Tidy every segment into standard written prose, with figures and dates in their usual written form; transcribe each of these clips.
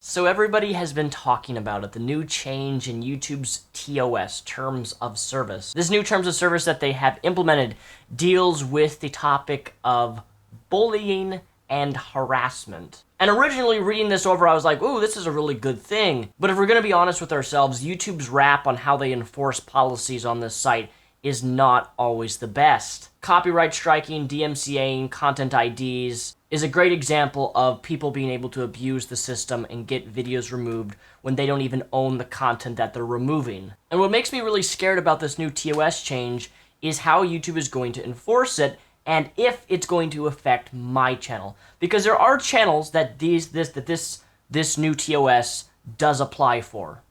So everybody has been talking about it, the new change in YouTube's TOS, Terms of Service. This new Terms of Service that they have implemented deals with the topic of bullying and harassment. And originally reading this over, I was like, ooh, this is a really good thing. But if we're going to be honest with ourselves, YouTube's rap on how they enforce policies on this site is not always the best. Copyright striking, DMCAing, content IDs is a great example of people being able to abuse the system and get videos removed when they don't even own the content that they're removing. And what makes me really scared about this new TOS change is how YouTube is going to enforce it and if it's going to affect my channel. Because there are channels that this new TOS does apply for.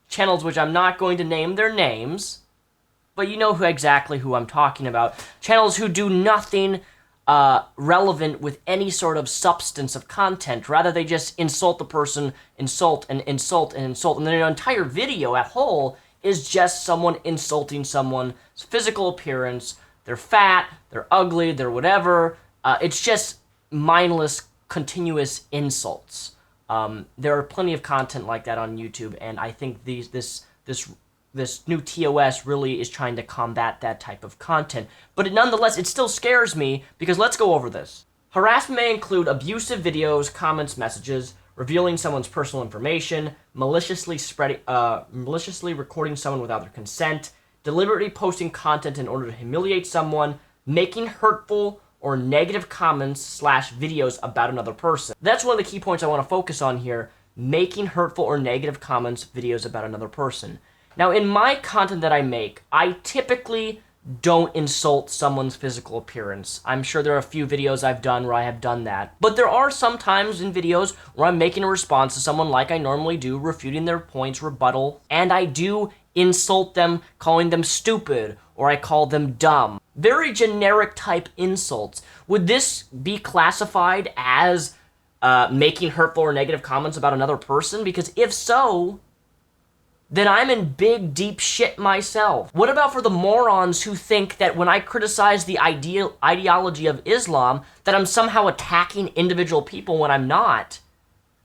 Channels which I'm not going to name their names, but you know exactly who I'm talking about. Channels who do nothing relevant with any sort of substance of content. Rather, they just insult the person, insult, and then their entire video at whole is just someone insulting someone's physical appearance. They're fat, they're ugly, they're whatever. It's just mindless, continuous insults. There are plenty of content like that on YouTube, and I think this new TOS really is trying to combat that type of content. But nonetheless, it still scares me, because let's go over this. Harassment may include abusive videos, comments, messages, revealing someone's personal information, maliciously recording someone without their consent, deliberately posting content in order to humiliate someone, making hurtful or negative comments / videos about another person. That's one of the key points I want to focus on here, making hurtful or negative comments, videos about another person. Now, in my content that I make, I typically don't insult someone's physical appearance. I'm sure there are a few videos I've done where I have done that. But there are some times in videos where I'm making a response to someone like I normally do, refuting their points, rebuttal, and I do insult them, calling them stupid, or I call them dumb. Very generic type insults. Would this be classified as making hurtful or negative comments about another person? Because if so, then I'm in big, deep shit myself. What about for the morons who think that when I criticize the ideology of Islam, that I'm somehow attacking individual people when I'm not?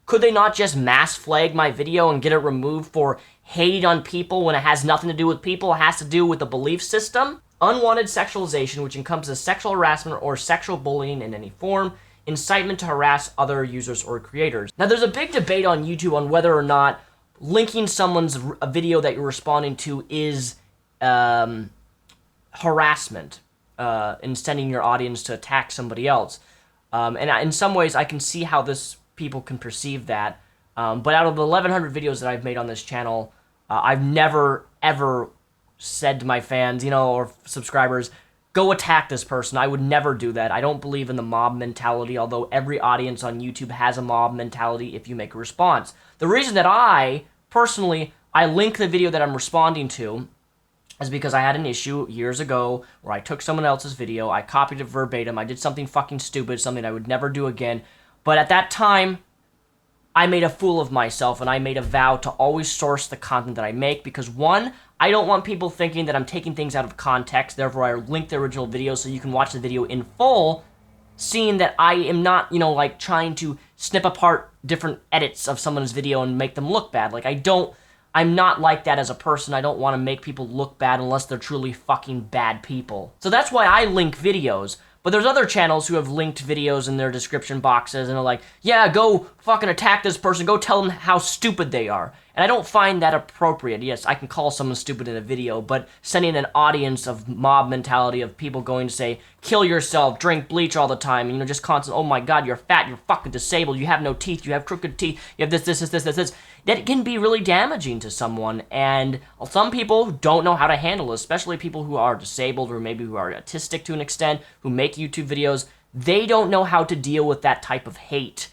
Could they not just mass flag my video and get it removed for hate on people when it has nothing to do with people, it has to do with the belief system? Unwanted sexualization, which encompasses sexual harassment or sexual bullying in any form, incitement to harass other users or creators. Now, there's a big debate on YouTube on whether or not linking someone's video that you're responding to is harassment and sending your audience to attack somebody else. And in some ways, I can see how people can perceive that. But out of the 1,100 videos that I've made on this channel, I've never, ever said to my fans, or subscribers, go attack this person. I would never do that. I don't believe in the mob mentality, although every audience on YouTube has a mob mentality if you make a response. The reason that I link the video that I'm responding to is because I had an issue years ago where I took someone else's video, I copied it verbatim, I did something fucking stupid, something I would never do again. But at that time, I made a fool of myself, and I made a vow to always source the content that I make because, one, I don't want people thinking that I'm taking things out of context, therefore I link the original video so you can watch the video in full, seeing that I am not, like trying to snip apart different edits of someone's video and make them look bad. I'm not like that as a person. I don't want to make people look bad unless they're truly fucking bad people. So that's why I link videos. But there's other channels who have linked videos in their description boxes and are like, yeah, go fucking attack this person, go tell them how stupid they are. And I don't find that appropriate. Yes, I can call someone stupid in a video, but sending an audience of mob mentality of people going to say, kill yourself, drink bleach all the time, and just constant, oh my god, you're fat, you're fucking disabled, you have no teeth, you have crooked teeth, you have this, that can be really damaging to someone, and some people don't know how to handle it, especially people who are disabled or maybe who are autistic to an extent, who make YouTube videos. They don't know how to deal with that type of hate.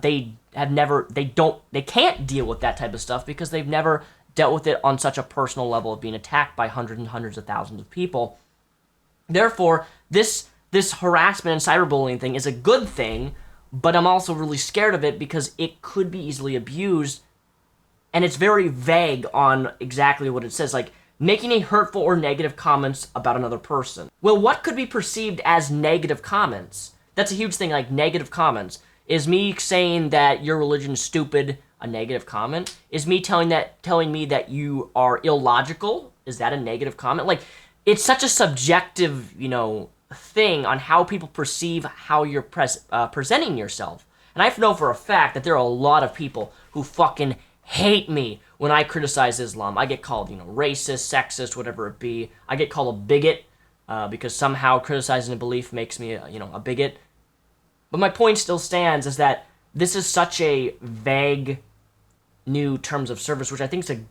They can't deal with that type of stuff because they've never dealt with it on such a personal level of being attacked by hundreds and hundreds of thousands of people. Therefore, this harassment and cyberbullying thing is a good thing, but I'm also really scared of it because it could be easily abused, and it's very vague on exactly what it says, like making a hurtful or negative comments about another person. Well, what could be perceived as negative comments? That's a huge thing, like negative comments. Is me saying that your religion's stupid a negative comment? Is me telling me that you are illogical? Is that a negative comment? Like, it's such a subjective, thing on how people perceive how you're presenting yourself. And I know for a fact that there are a lot of people who fucking hate me when I criticize Islam. I get called, racist, sexist, whatever it be. I get called a bigot because somehow criticizing a belief makes me, a bigot. But my point still stands is that this is such a vague new terms of service, which I think is a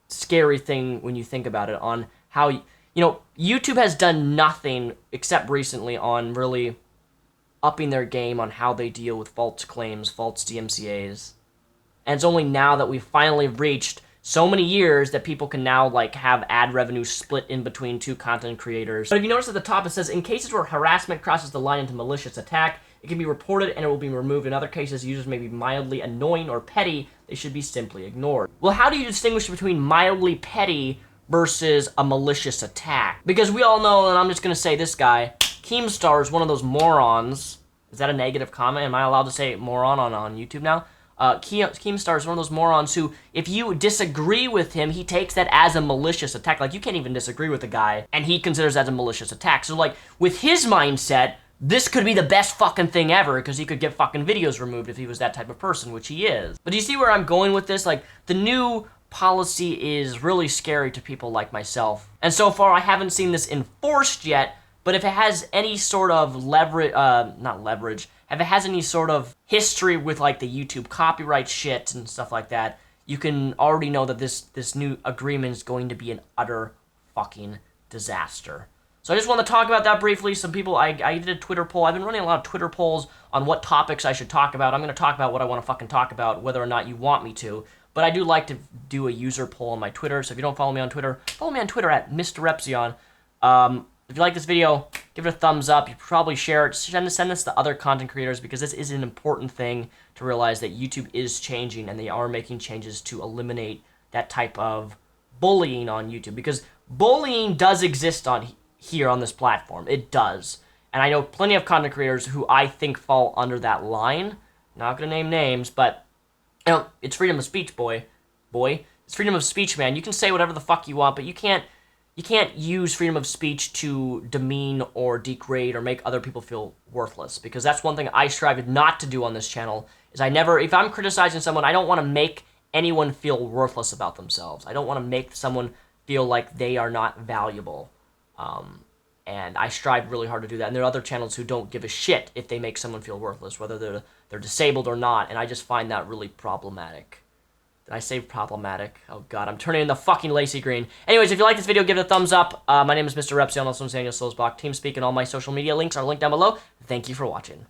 scary thing when you think about it, on how, YouTube has done nothing except recently on really upping their game on how they deal with false claims, false DMCAs. And it's only now that we've finally reached so many years that people can now, have ad revenue split in between two content creators. But if you notice at the top, it says, in cases where harassment crosses the line into malicious attack, it can be reported and it will be removed. In other cases, users may be mildly annoying or petty. They should be simply ignored. Well, how do you distinguish between mildly petty versus a malicious attack? Because we all know, and I'm just going to say this guy, Keemstar is one of those morons. Is that a negative comment? Am I allowed to say moron on YouTube now? Keemstar is one of those morons who, if you disagree with him, he takes that as a malicious attack. Like, you can't even disagree with the guy, and he considers that as a malicious attack. So, with his mindset, this could be the best fucking thing ever, because he could get fucking videos removed if he was that type of person, which he is. But do you see where I'm going with this? The new policy is really scary to people like myself. And so far, I haven't seen this enforced yet, but if it has any sort of if it has any sort of history with, the YouTube copyright shit and stuff like that, you can already know that this new agreement is going to be an utter fucking disaster. So I just want to talk about that briefly. Some people, I did a Twitter poll. I've been running a lot of Twitter polls on what topics I should talk about. I'm going to talk about what I want to fucking talk about, whether or not you want me to. But I do like to do a user poll on my Twitter, so if you don't follow me on Twitter, follow me on Twitter at Mr. Repzion. If you like this video, give it a thumbs up. You probably share it. Send this to other content creators, because this is an important thing to realize, that YouTube is changing, and they are making changes to eliminate that type of bullying on YouTube. Because bullying does exist here on this platform. It does. And I know plenty of content creators who I think fall under that line. Not going to name names, but it's freedom of speech, boy. It's freedom of speech, man. You can say whatever the fuck you want, but you can't use freedom of speech to demean or degrade or make other people feel worthless, because that's one thing I strive not to do on this channel. Is if I'm criticizing someone, I don't want to make anyone feel worthless about themselves. I don't want to make someone feel like they are not valuable. And I strive really hard to do that. And there are other channels who don't give a shit if they make someone feel worthless, whether they're disabled or not, and I just find that really problematic. Did I say problematic? Oh god, I'm turning into fucking Lacy Green. Anyways, if you like this video, give it a thumbs up. My name is Mr. Repzion, also known as Sulzbach. TeamSpeak and all my social media links are linked down below. Thank you for watching.